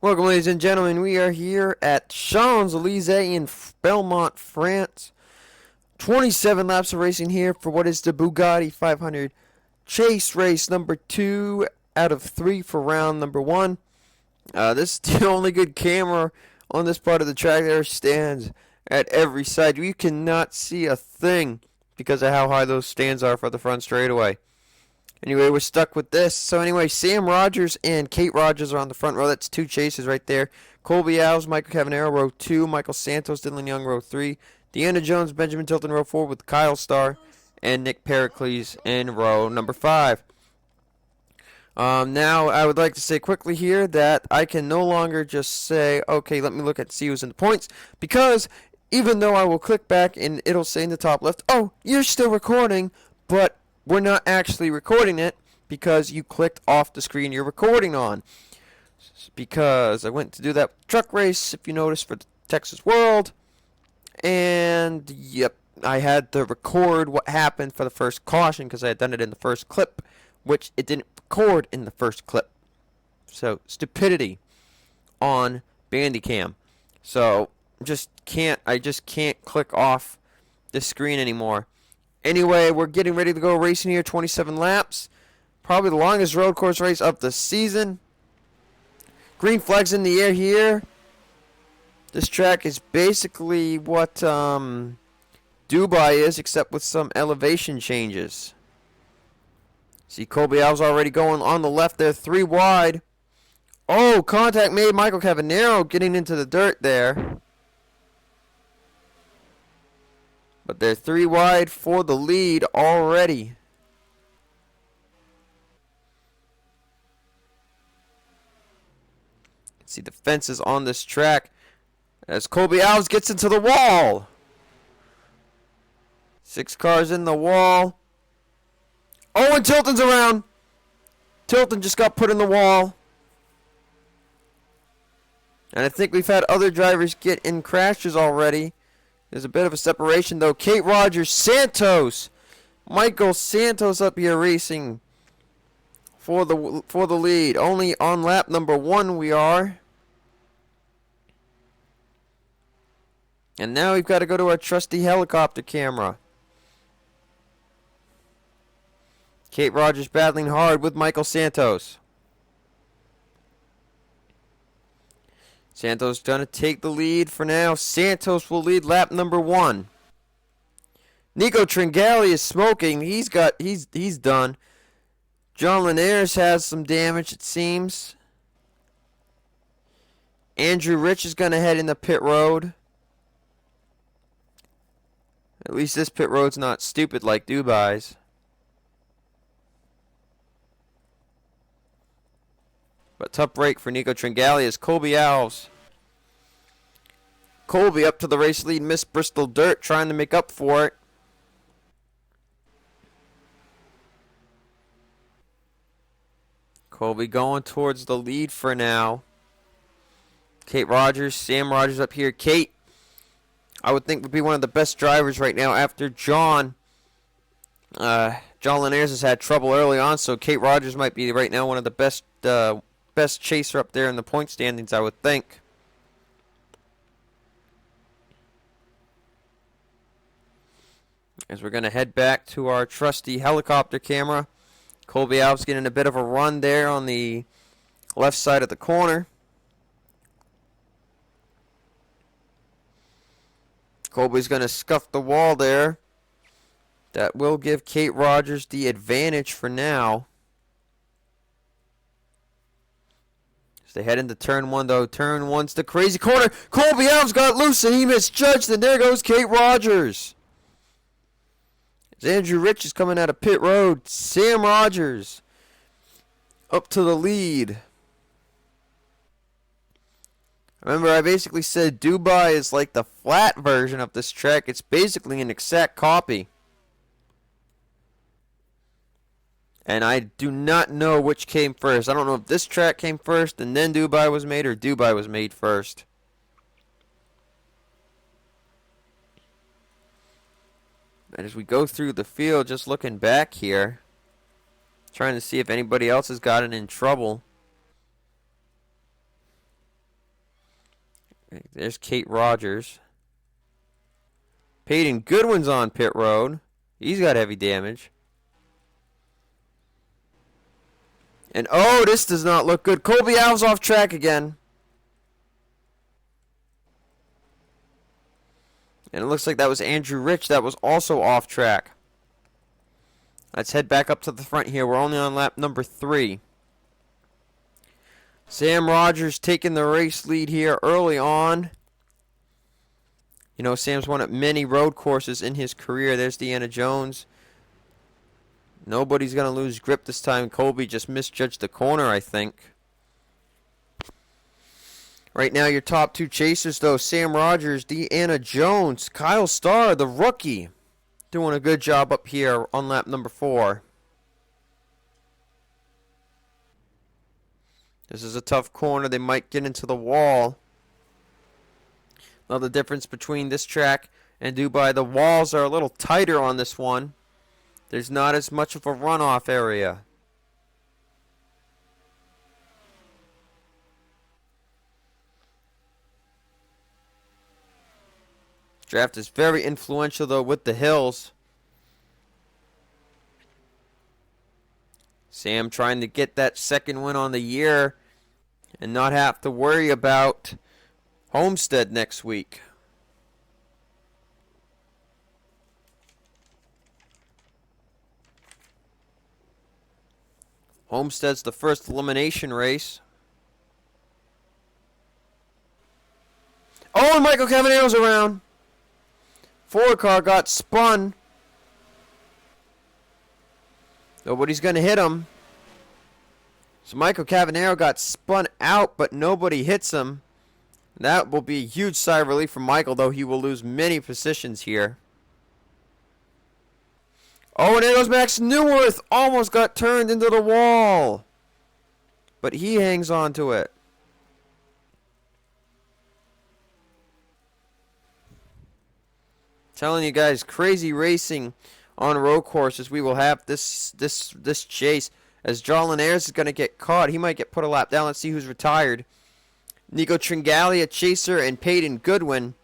Welcome, ladies and gentlemen. We are here at Champs-Elysees in Belmont, France. 27 laps of racing here for what is the Bugatti 500 chase race number 2 out of 3 for round number 1. This is the only good camera on this part of the track. There are stands at every side. You cannot see a thing because of how high those stands are for the front straightaway. Anyway, we're stuck with this. So anyway, Sam Rogers and Kate Rogers are on the front row. That's 2 chases right there. Colby Alves, Michael Cavanero, row 2. Michael Santos, Dylan Young, row 3. Deanna Jones, Benjamin Tilton, row 4 with Kyle Starr and Nick Pericles in row number 5. Now, I would like to say quickly here that I can no longer just say, okay, let me look at see who's in the points, because even though I will click back and it'll say in the top left, oh, you're still recording, but we're not actually recording it because you clicked off the screen you're recording on. Because I went to do that truck race, if you notice, for the Texas World. And, yep, I had to record what happened for the first caution because I had done it in the first clip, which it didn't record in the first clip. So, stupidity on Bandicam. So, I just can't click off the screen anymore. Anyway, we're getting ready to go racing here, 27 laps. Probably the longest road course race of the season. Green flags in the air here. This track is basically what Dubai is, except with some elevation changes. See, Colby Alves already going on the left there, 3 wide. Oh, contact made. Michael Cavanero getting into the dirt there. But they're 3 wide for the lead already. See the fences on this track as Colby Alves gets into the wall. 6 cars in the wall. Oh, and Tilton's around. Tilton just got put in the wall. And I think we've had other drivers get in crashes already. There's a bit of a separation, though. Kate Rogers, Santos. Michael Santos up here racing for the lead. Only on lap number 1 we are. And now we've got to go to our trusty helicopter camera. Kate Rogers battling hard with Michael Santos. Santos going to take the lead for now. Santos will lead lap number 1. Nico Tringali is smoking. He's done. John Linares has some damage, it seems. Andrew Rich is going to head in the pit road. At least this pit road's not stupid like Dubai's. But tough break for Nico Tringali as Colby Alves. Colby up to the race lead, missed Bristol Dirt, trying to make up for it. Colby going towards the lead for now. Kate Rogers, Sam Rogers up here. Kate, I would think, would be one of the best drivers right now after John. John Linares has had trouble early on, so Kate Rogers might be right now one of the best chaser up there in the point standings, I would think. As we're going to head back to our trusty helicopter camera. Colby Alves getting a bit of a run there on the left side of the corner. Colby's going to scuff the wall there. That will give Kate Rogers the advantage for now. As they head into turn 1, though. Turn 1's the crazy corner. Colby Alves got loose and he misjudged, and there goes Kate Rogers. As Andrew Rich is coming out of pit road. Sam Rogers up to the lead. Remember, I basically said Dubai is like the flat version of this track. It's basically an exact copy. And I do not know which came first. I don't know if this track came first and then Dubai was made, or Dubai was made first. And as we go through the field, just looking back here, trying to see if anybody else has gotten in trouble. There's Kate Rogers. Peyton Goodwin's on pit road. He's got heavy damage. And oh, this does not look good. Colby Alves off track again. And it looks like that was Andrew Rich that was also off track. Let's head back up to the front here. We're only on lap number 3. Sam Rogers taking the race lead here early on. You know, Sam's won at many road courses in his career. There's Deanna Jones. Nobody's going to lose grip this time. Colby just misjudged the corner, I think. Right now, your top 2 chasers, though, Sam Rogers, Deanna Jones, Kyle Starr, the rookie, doing a good job up here on lap number 4. This is a tough corner. They might get into the wall. Now, the difference between this track and Dubai, the walls are a little tighter on this one. There's not as much of a runoff area. Draft is very influential, though, with the hills. Sam trying to get that second win on the year and not have to worry about Homestead next week. Homestead's the first elimination race. Oh, and Michael Cavanero's around. Ford car got spun. Nobody's going to hit him. So Michael Cavanero got spun out, but nobody hits him. That will be a huge sigh of relief for Michael, though he will lose many positions here. Oh, and there goes Max Newworth. Almost got turned into the wall. But he hangs on to it. Telling you guys, crazy racing on road courses. We will have this chase. As Jarlin Ayers is going to get caught. He might get put a lap down. Let's see who's retired. Nico Tringali, a chaser, and Peyton Goodwin.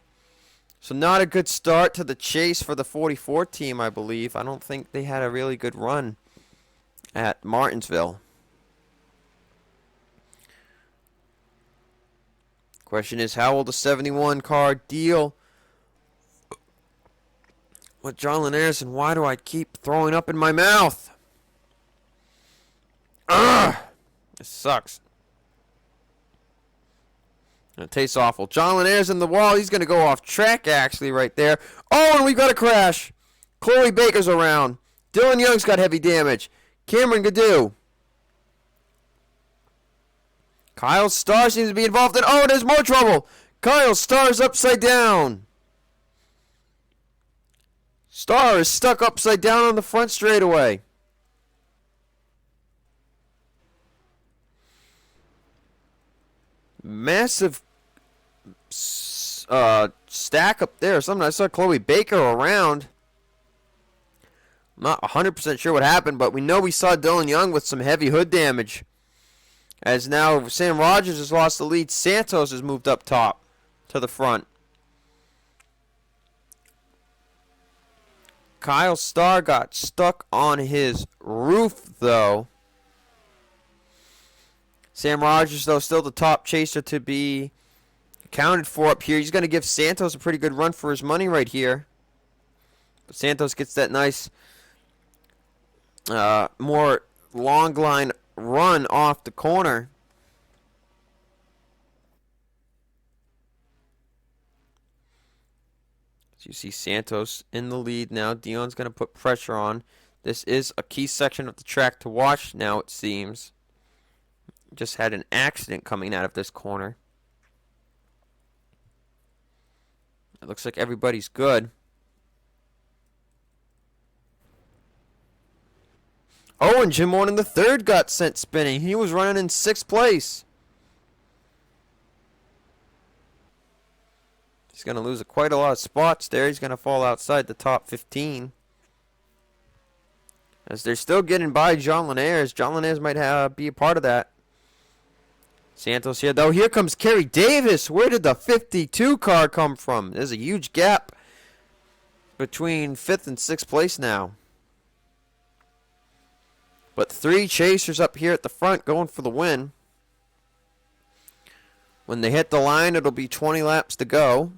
So not a good start to the chase for the 44 team, I believe. I don't think they had a really good run at Martinsville. Question is, how will the 71 car deal with Jarlin Ayers, and why do I keep throwing up in my mouth? Ugh! This sucks. It tastes awful. Jarlin Ayers in the wall. He's going to go off track, actually, right there. Oh, and we've got a crash. Chloe Baker's around. Dylan Young's got heavy damage. Cameron Gadoo. Kyle Starr seems to be involved in... Oh, there's more trouble. Kyle Starr's upside down. Starr is stuck upside down on the front straightaway. Massive stack up there. Something I saw Chloe Baker around. I'm not 100% sure what happened, but we know we saw Dylan Young with some heavy hood damage. As now Sam Rogers has lost the lead. Santos has moved up top to the front. Kyle Starr got stuck on his roof, though. Sam Rogers, though, still the top chaser to be accounted for up here. He's going to give Santos a pretty good run for his money right here. But Santos gets that nice, more long line run off the corner. So you see Santos in the lead now. Dion's going to put pressure on. This is a key section of the track to watch now, it seems. Just had an accident coming out of this corner. It looks like everybody's good. Oh, and Jim Morton the third got sent spinning. He was running in 6th place. He's going to lose quite a lot of spots there. He's going to fall outside the top 15. As they're still getting by John Ayers. John Ayers might be a part of that. Santos here, though. Here comes Kerry Davis. Where did the 52 car come from? There's a huge gap between 5th and 6th place now. But 3 chasers up here at the front going for the win. When they hit the line, it'll be 20 laps to go.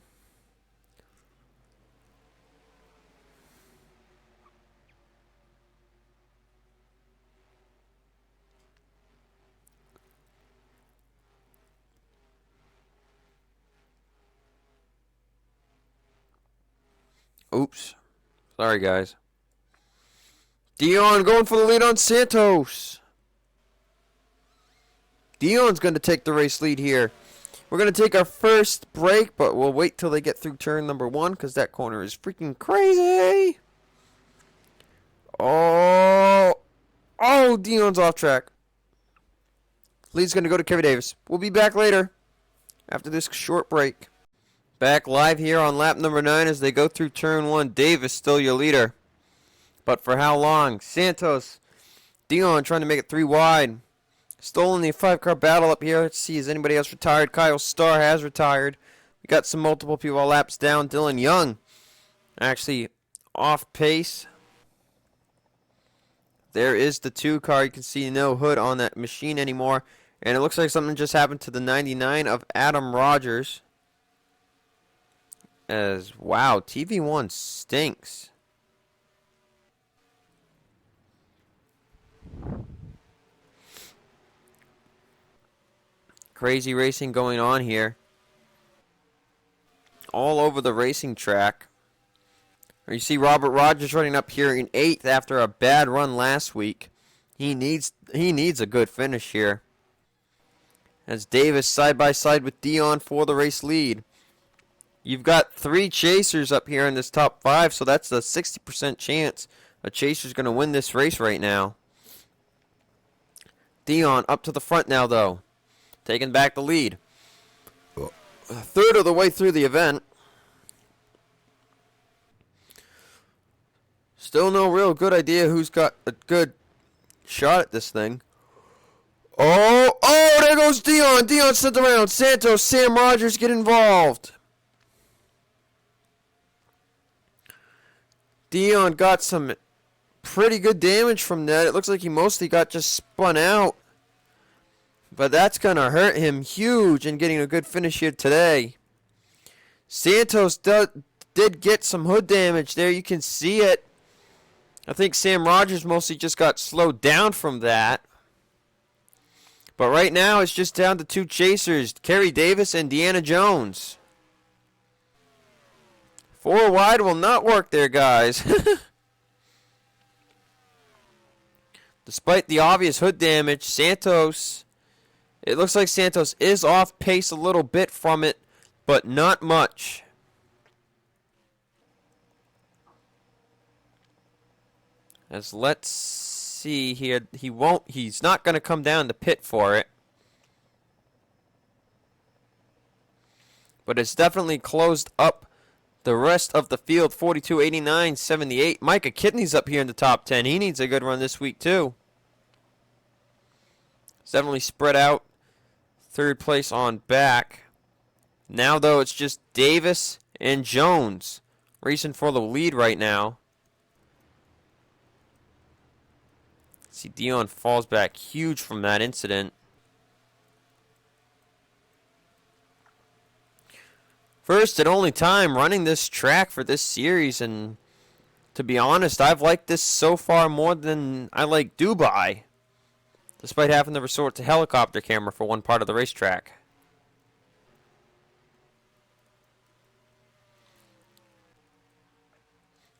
Oops. Sorry, guys. Dion going for the lead on Santos. Dion's going to take the race lead here. We're going to take our first break, but we'll wait till they get through turn number 1 because that corner is freaking crazy. Oh, Dion's off track. Lead's going to go to Kerry Davis. We'll be back later after this short break. Back live here on lap number 9 as they go through turn 1. Davis still your leader. But for how long? Santos, Dion trying to make it 3 wide. Still in the 5-car battle up here. Let's see, is anybody else retired? Kyle Starr has retired. We got some multiple people laps down. Dylan Young actually off pace. There is the 2 car. You can see no hood on that machine anymore. And it looks like something just happened to the 99 of Adam Rogers. Wow, TV1 stinks. Crazy racing going on here. All over the racing track. You see Robert Rogers running up here in 8th after a bad run last week. He needs a good finish here. As Davis side by side with Dion for the race lead. You've got 3 chasers up here in this top 5, so that's a 60% chance a chaser's going to win this race right now. Dion up to the front now, though. Taking back the lead. A third of the way through the event. Still no real good idea who's got a good shot at this thing. Oh, there goes Dion. Dion sent around. Santos, Sam Rogers get involved. Dion got some pretty good damage from that. It looks like he mostly got just spun out. But that's going to hurt him huge in getting a good finish here today. Santos did get some hood damage there. You can see it. I think Sam Rogers mostly just got slowed down from that. But right now it's just down to 2 chasers, Kerry Davis and Deanna Jones. 4 wide will not work there, guys. Despite the obvious hood damage, it looks like Santos is off pace a little bit from it, but not much. Let's see here. He's not going to come down the pit for it. But it's definitely closed up the rest of the field. 42, 89, 78. Micah Kidney's up here in the top 10. He needs a good run this week too. It's definitely spread out. 3rd place on back. Now though it's just Davis and Jones racing for the lead right now. See, Dion falls back huge from that incident. First and only time running this track for this series, and to be honest, I've liked this so far more than I like Dubai, despite having to resort to helicopter camera for one part of the racetrack.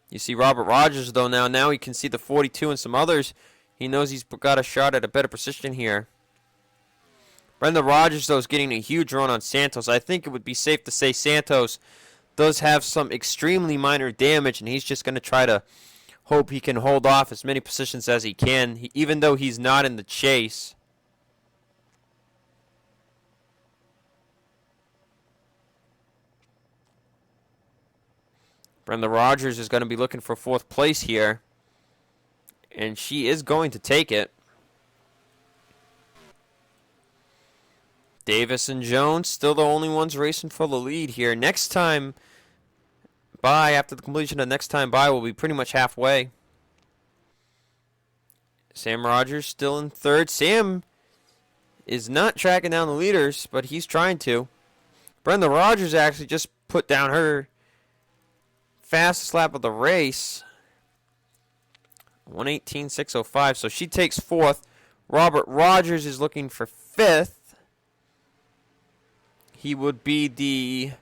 You see Robert Rogers, though, now he can see the 42 and some others. He knows he's got a shot at a better position here. Brenda Rogers, though, is getting a huge run on Santos. I think it would be safe to say Santos does have some extremely minor damage, and he's just going to try to hope he can hold off as many positions as he can, even though he's not in the chase. Brenda Rogers is going to be looking for 4th place here, and she is going to take it. Davis and Jones still the only ones racing for the lead here. Next time by, after the completion of next time by, will be pretty much halfway. Sam Rogers still in third. Sam is not tracking down the leaders, but he's trying to. Brenda Rogers actually just put down her fastest lap of the race. 1:18.605, so she takes fourth. Robert Rogers is looking for fifth. He would be the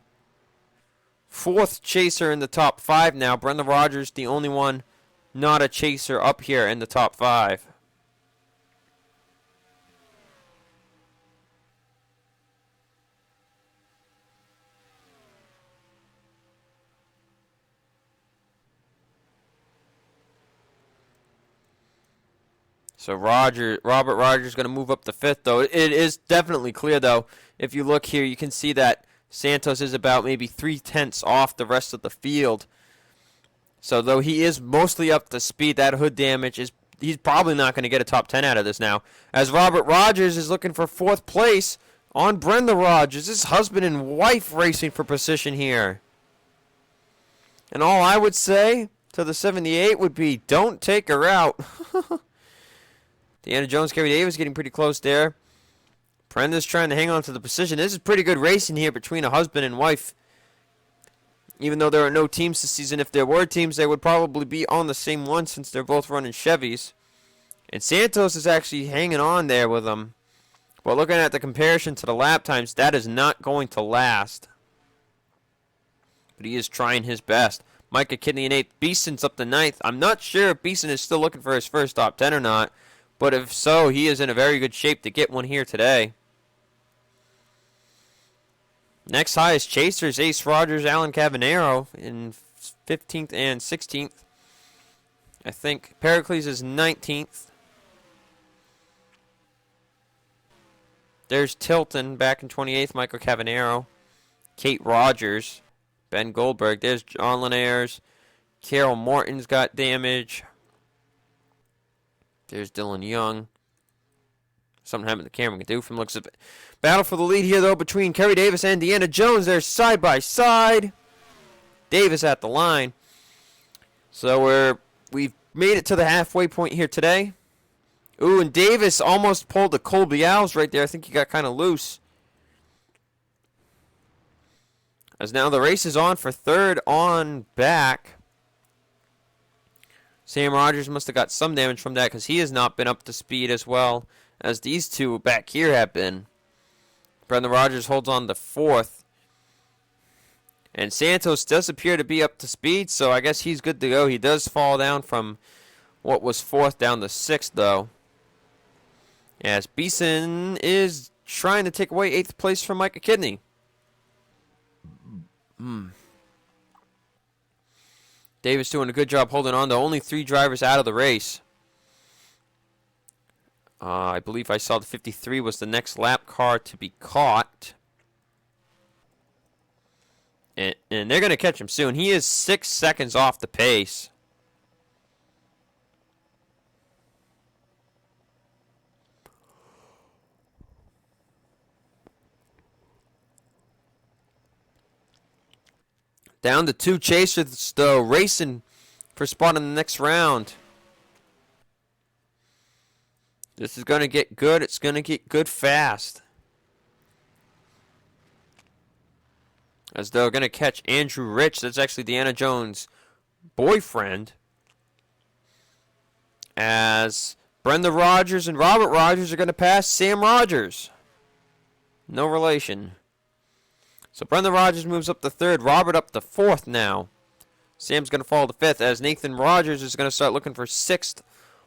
fourth chaser in the top five now. Brenda Rogers, the only one not a chaser up here in the top five. So Robert Rogers is going to move up to fifth, though. It is definitely clear, though. If you look here, you can see that Santos is about maybe 3/10 off the rest of the field. So though he is mostly up to speed, that hood damage is, he's probably not going to get a top 10 out of this now. As Robert Rogers is looking for fourth place on Brenda Rogers. This husband and wife racing for position here. And all I would say to the 78 would be, don't take her out. Deanna Jones, Kerry Davis getting pretty close there. Brenda's trying to hang on to the position. This is pretty good racing here between a husband and wife. Even though there are no teams this season, if there were teams, they would probably be on the same one since they're both running Chevys. And Santos is actually hanging on there with them. But looking at the comparison to the lap times, that is not going to last. But he is trying his best. Micah Kidney in 8th. Beeson's up to 9th. I'm not sure if Beeson is still looking for his first top 10 or not. But if so, he is in a very good shape to get one here today. Next highest chasers, Ace Rogers, Alan Cavanero in 15th and 16th. I think Pericles is 19th. There's Tilton back in 28th, Michael Cavanero. Kate Rogers, Ben Goldberg. There's John Linares. Carol Morton's got damage. There's Dylan Young. Something happened to the camera can do from looks of it. Battle for the lead here, though, between Kerry Davis and Deanna Jones. They're side by side. Davis at the line. So we've made it to the halfway point here today. Ooh, and Davis almost pulled the Colby Owls right there. I think he got kind of loose. As now the race is on for third on back. Sam Rogers must have got some damage from that because he has not been up to speed as well as these two back here have been. Brendan Rogers holds on to fourth. And Santos does appear to be up to speed, so I guess he's good to go. He does fall down from what was fourth down to sixth, though. As Beeson is trying to take away 8th place from Micah Kidney. Davis doing a good job holding on to only 3 drivers out of the race. I believe I saw the 53 was the next lap car to be caught. And they're going to catch him soon. He is 6 seconds off the pace. Down to 2 chasers, though, racing for spot in the next round. This is going to get good. It's going to get good fast. As they're going to catch Andrew Rich. That's actually Deanna Jones' boyfriend. As Brenda Rogers and Robert Rogers are going to pass Sam Rogers. No relation. So Brenda Rogers moves up to third. Robert up to fourth now. Sam's going to fall to fifth as Nathan Rogers is going to start looking for sixth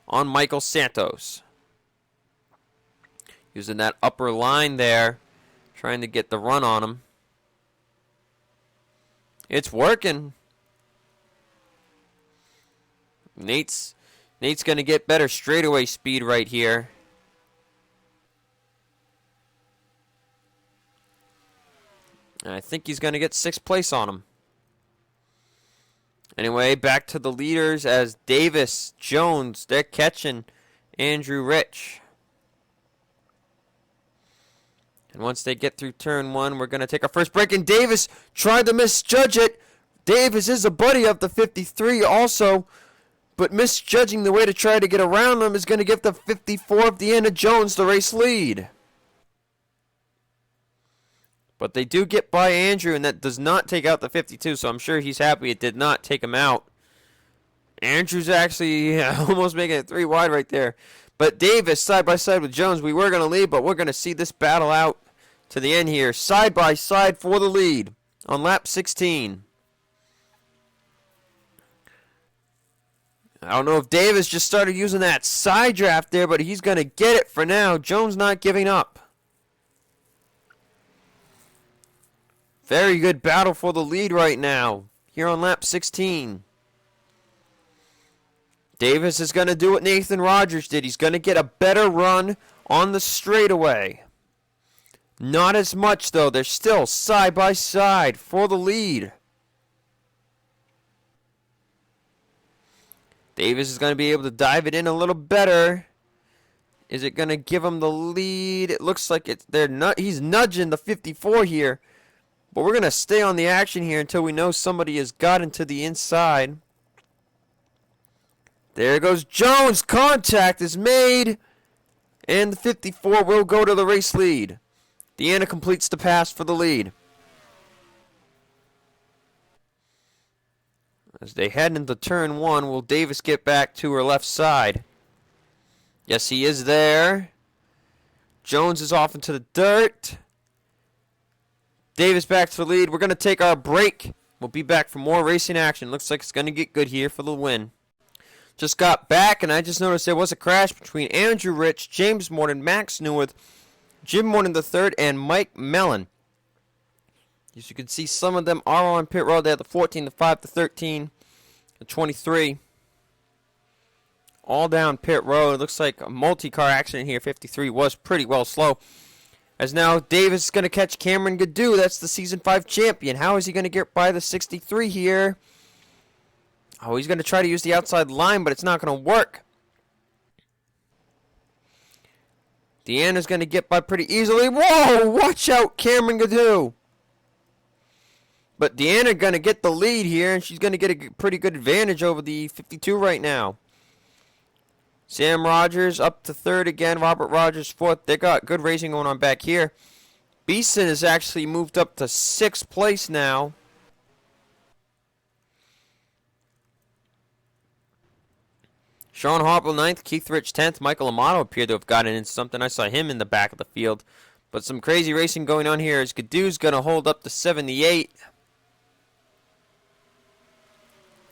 on Michael Santos. Using that upper line there. Trying to get the run on him. It's working. Nate's going to get better straightaway speed right here. I think he's going to get 6th place on him. Anyway, back to the leaders as Davis, Jones, they're catching Andrew Rich. And once they get through turn 1, we're going to take our first break. And Davis tried to misjudge it. Davis is a buddy of the 53 also. But misjudging the way to try to get around them is going to give the 54 of Deanna Jones the race lead. But they do get by Andrew, and that does not take out the 52, so I'm sure he's happy it did not take him out. Andrew's actually almost making it 3 wide right there. But Davis, side by side with Jones, we were going to lead, but we're going to see this battle out to the end here. Side by side for the lead on lap 16. I don't know if Davis just started using that side draft there, but he's going to get it for now. Jones not giving up. Very good battle for the lead right now here on lap 16. Davis is going to do what Nathan Rogers did. He's going to get a better run on the straightaway. Not as much, though. They're still side by side for the lead. Davis is going to be able to dive it in a little better. Is it going to give him the lead? It looks like he's nudging the 54 here. But we're going to stay on the action here until we know somebody has gotten to the inside. There goes Jones. Contact is made. And the 54 will go to the race lead. Deanna completes the pass for the lead. As they head into turn 1, will Davis get back to her left side? Yes, he is there. Jones is off into the dirt. Davis back to the lead. We're going to take our break. We'll be back for more racing action. Looks like it's going to get good here for the win. Just got back, and I just noticed there was a crash between Andrew Rich, James Morton, Max Newworth, Jim Morton III, and Mike Mellon. As you can see, some of them are on pit road. They have the 14, the 5, the 13, the 23. All down pit road. It looks like a multi-car accident here. 53 was pretty well slow. As now Davis is going to catch Cameron Gaddu. That's the Season 5 champion. How is he going to get by the 63 here? Oh, he's going to try to use the outside line, but it's not going to work. Deanna's going to get by pretty easily. Whoa! Watch out, Cameron Gaddu. But Deanna going to get the lead here, and she's going to get a pretty good advantage over the 52 right now. Sam Rogers up to third again. Robert Rogers fourth. They got good racing going on back here. Beeson has actually moved up to 6th place now. Sean Harple 9th. Keith Rich 10th. Michael Amato appeared to have gotten into something. I saw him in the back of the field. But some crazy racing going on here as Gaddu's going to hold up to 78.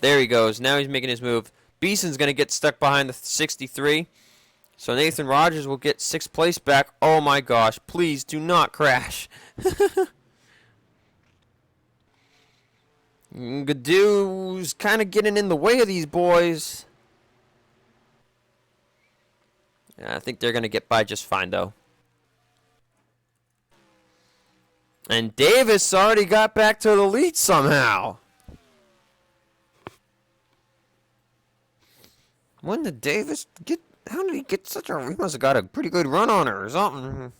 There he goes. Now he's making his move. Beeson's going to get stuck behind the 63. So Nathan Rogers will get 6th place back. Oh my gosh. Please do not crash. Gaddu's kind of getting in the way of these boys. I think they're going to get by just fine, though. And Davis already got back to the lead somehow. When did Davis get... How did he get such a... He must have got a pretty good run on her or something.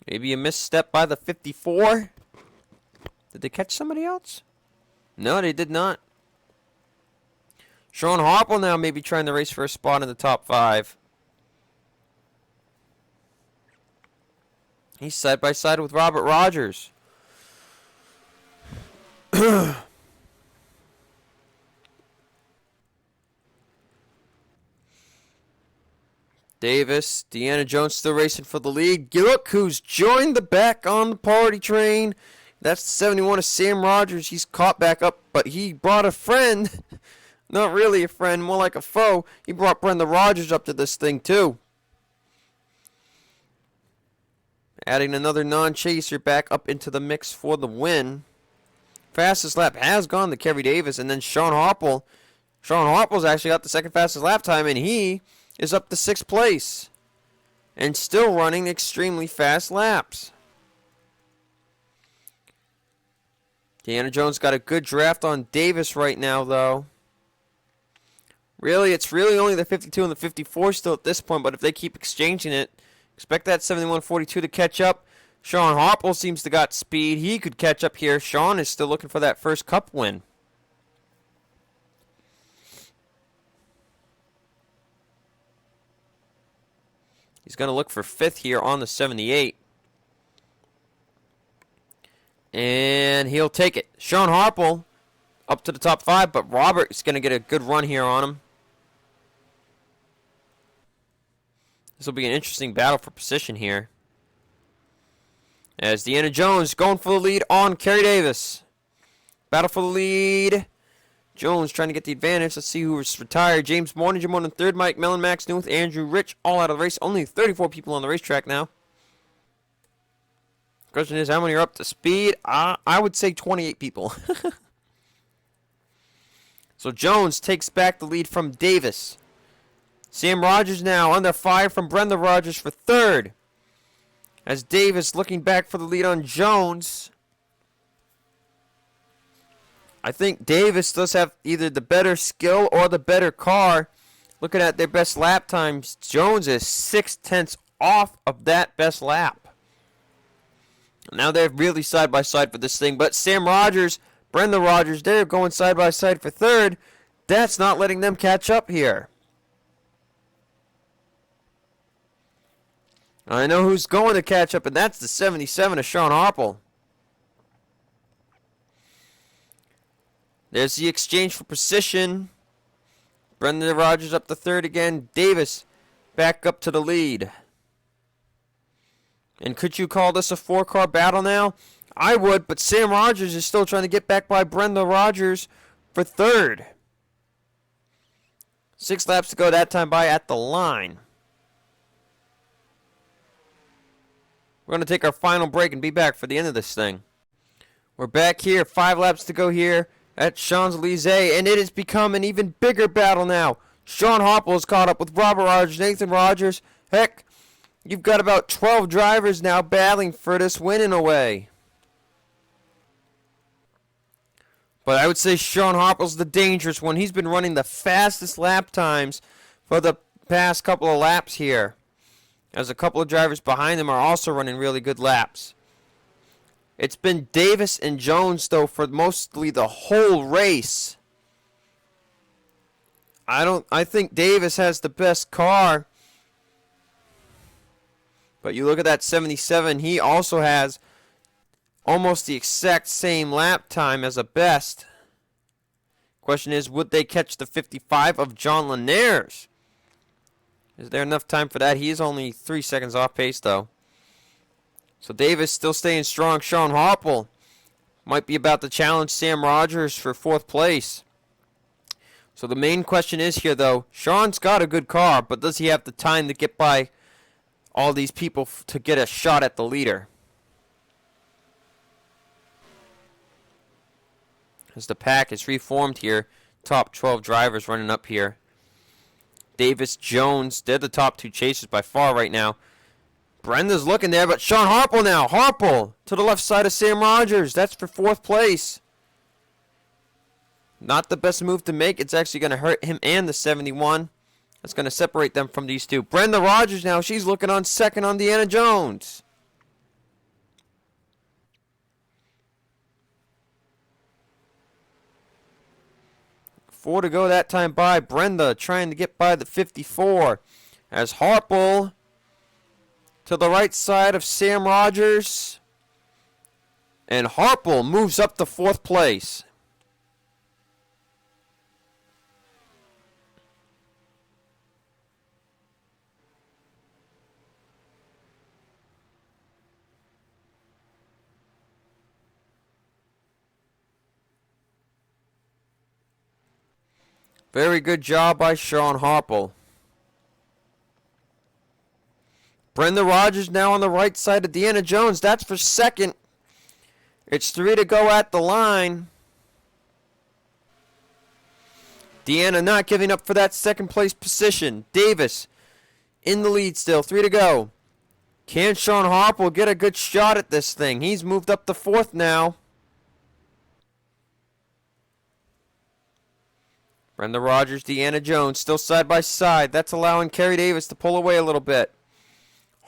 Maybe a misstep by the 54. Did they catch somebody else? No, they did not. Sean Harple now maybe trying to race for a spot in the top 5. He's side by side with Robert Rogers. Davis, Deanna Jones still racing for the lead. Look who's joined the back on the party train. That's the 71 of Sam Rogers. He's caught back up, but he brought a friend. Not really a friend, more like a foe. He brought Brenda Rogers up to this thing, too. Adding another non-chaser back up into the mix for the win. Fastest lap has gone to Kerry Davis, and then Sean Harple. Sean Harple's actually got the second fastest lap time, and he is up to 6th place. And still running extremely fast laps. Deanna Jones got a good draft on Davis right now, though. Really, it's really only the 52 and the 54 still at this point, but if they keep exchanging it, expect that 71-42 to catch up. Sean Harple seems to got speed. He could catch up here. Sean is still looking for that first Cup win. He's going to look for 5th here on the 78. And he'll take it. Sean Harple up to the top 5, but Robert is going to get a good run here on him. This will be an interesting battle for position here. As Deanna Jones going for the lead on Kerry Davis. Battle for the lead. Jones trying to get the advantage. Let's see who's retired. James Morninger on 3rd. Mike Mellon, Max Newth, Andrew Rich, all out of the race. Only 34 people on the racetrack now. Question is, how many are up to speed? I would say 28 people. So Jones takes back the lead from Davis. Sam Rogers now under fire from Brenda Rogers for 3rd. As Davis looking back for the lead on Jones. I think Davis does have either the better skill or the better car. Looking at their best lap times, Jones is 6/10 off of that best lap. Now they're really side by side for this thing. But Sam Rogers, Brenda Rogers, they're going side by side for 3rd. That's not letting them catch up here. I know who's going to catch up, and that's the 77 of Sean Harple. There's the exchange for position. Brenda Rogers up to 3rd again. Davis back up to the lead. And could you call this a 4-car battle now? I would, but Sam Rogers is still trying to get back by Brenda Rogers for 3rd. 6 laps to go that time by at the line. We're going to take our final break and be back for the end of this thing. We're back here. 5 laps to go here at Champs-Elysees, and it has become an even bigger battle now. Sean Harple is caught up with Robert Rogers, Nathan Rogers. Heck, you've got about 12 drivers now battling for this win in a way. But I would say Sean Harple's the dangerous one. He's been running the fastest lap times for the past couple of laps here, as a couple of drivers behind him are also running really good laps. It's been Davis and Jones, though, for mostly the whole race. I think Davis has the best car. But you look at that 77, he also has almost the exact same lap time as a best. Question is, would they catch the 55 of John Linares? Is there enough time for that? He is only 3 seconds off pace, though. So Davis still staying strong. Sean Harple might be about to challenge Sam Rogers for 4th place. So the main question is here, though, Sean's got a good car, but does he have the time to get by all these people to get a shot at the leader? As the pack is reformed here, top 12 drivers running up here. Davis, Jones, they're the top 2 chasers by far right now. Brenda's looking there, but Sean Harple now. Harple to the left side of Sam Rogers. That's for 4th place. Not the best move to make. It's actually going to hurt him and the 71. That's going to separate them from these two. Brenda Rogers now. She's looking on 2nd on Deanna Jones. Four to go that time by. Brenda trying to get by the 54. As Harple to the right side of Sam Rogers. And Harple moves up to 4th place. Very good job by Sean Harple. Brenda Rogers now on the right side of Deanna Jones. That's for 2nd. It's 3 to go at the line. Deanna not giving up for that 2nd place position. Davis in the lead still. 3 to go. Can Sean Harple get a good shot at this thing? He's moved up to 4th now. Brenda Rogers, Deanna Jones, still side by side. That's allowing Kerry Davis to pull away a little bit.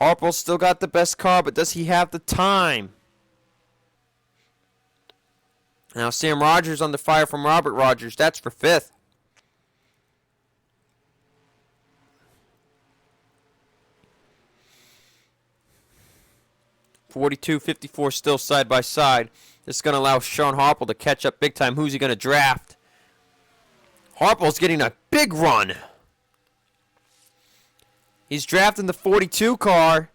Harple's still got the best car, but does he have the time? Now Sam Rogers under fire from Robert Rogers. That's for 5th. .42.54 still side by side. This is going to allow Sean Harple to catch up big time. Who's he going to draft? Harple's getting a big run. He's drafting the 42 car.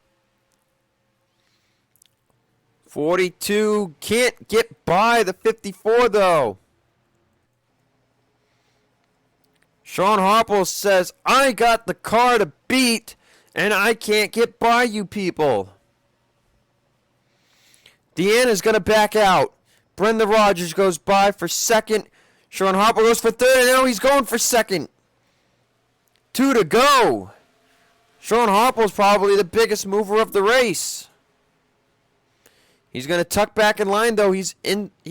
42 can't get by the 54 though. Sean Harple says, I got the car to beat and I can't get by you people. Deanna's going to back out. Brenda Rogers goes by for 2nd. Sean Harple goes for 3rd, and now he's going for 2nd. 2 to go. Sean Harple's probably the biggest mover of the race. He's going to tuck back in line, though. He's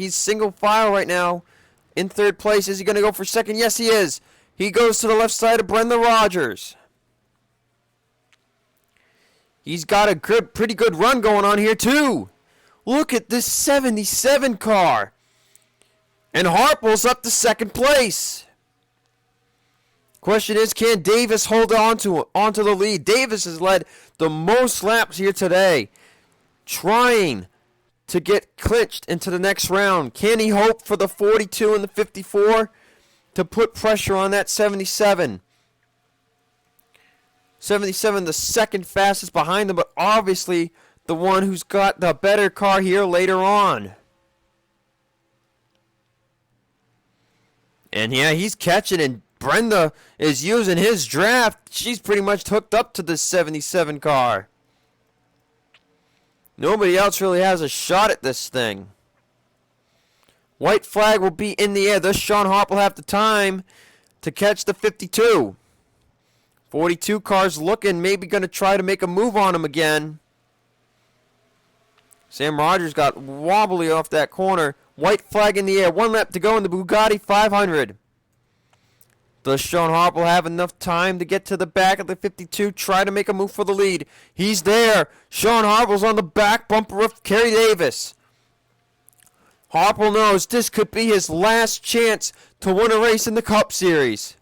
single file right now in 3rd place. Is he going to go for 2nd? Yes, he is. He goes to the left side of Brenda Rogers. He's got a pretty good run going on here, too. Look at this 77 car. And Harple's up to 2nd place. Question is, can Davis hold onto the lead? Davis has led the most laps here today, trying to get clinched into the next round. Can he hope for the 42 and the 54 to put pressure on that 77? 77, the 2nd fastest behind him, but obviously the one who's got the better car here later on. And yeah, he's catching, and Brenda is using his draft. She's pretty much hooked up to the 77 car. Nobody else really has a shot at this thing. White flag will be in the air. Does Sean Harple have the time to catch the 52? 42 car's looking, maybe going to try to make a move on him again. Sam Rogers got wobbly off that corner. White flag in the air. 1 lap to go in the Bugatti 500. Does Sean Harple have enough time to get to the back of the 52? Try to make a move for the lead. He's there. Sean Harple's on the back bumper of Kerry Davis. Harple knows this could be his last chance to win a race in the Cup Series.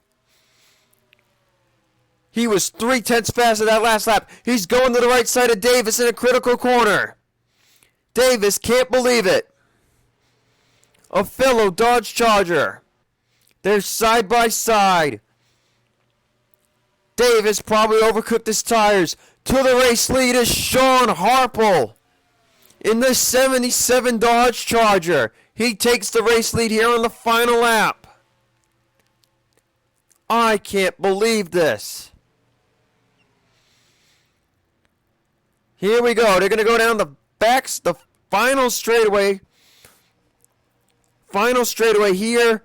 He was 3/10 faster that last lap. He's going to the right side of Davis in a critical corner. Davis can't believe it. A fellow Dodge Charger. They're side by side. Davis probably overcooked his tires. To the race lead is Sean Harple in the 77 Dodge Charger. He takes the race lead here on the final lap. I can't believe this. Here we go. They're going to go down the final straightaway. Final straightaway here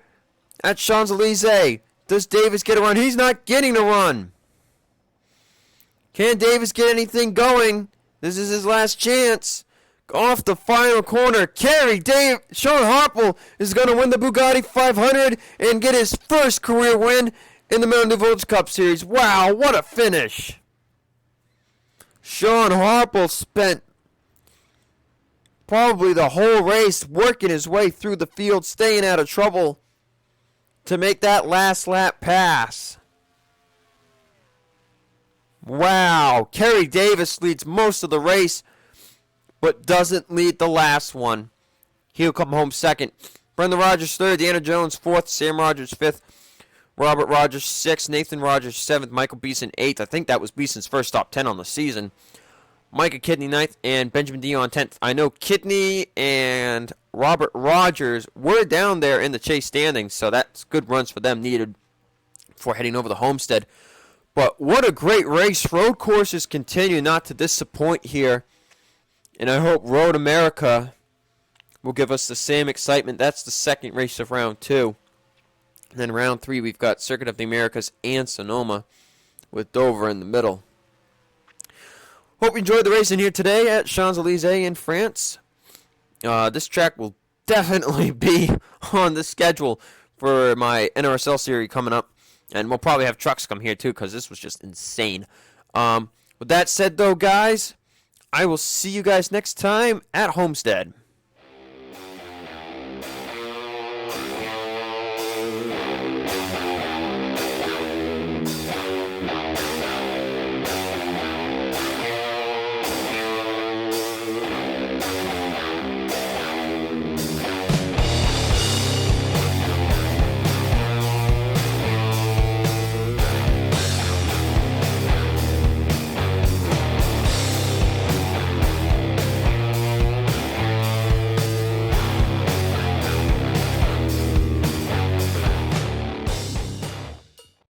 at Champs-Elysees. Does Davis get a run? He's not getting a run. Can Davis get anything going? This is his last chance. Off the final corner. Sean Harple is going to win the Bugatti 500 and get his first career win in the MDVCS Cup Series. Wow, what a finish. Sean Harple spent probably the whole race working his way through the field, staying out of trouble to make that last lap pass. Wow. Kerry Davis leads most of the race, but doesn't lead the last one. He'll come home 2nd. Brenda Rogers 3rd, Deanna Jones 4th, Sam Rogers 5th, Robert Rogers 6th, Nathan Rogers 7th, Michael Beeson 8th. I think that was Beeson's first top 10 on the season. Micah Kidney 9th, and Benjamin Dion 10th. I know Kidney and Robert Rogers were down there in the chase standings, so that's good runs for them needed before heading over the Homestead. But what a great race. Road courses continue not to disappoint here, and I hope Road America will give us the same excitement. That's the second race of round 2. And then round 3, we've got Circuit of the Americas and Sonoma with Dover in the middle. Hope you enjoyed the racing here today at Champs-Elysees in France. This track will definitely be on the schedule for my NRSL series coming up. And we'll probably have trucks come here, too, because this was just insane. With that said, though, guys, I will see you guys next time at Homestead.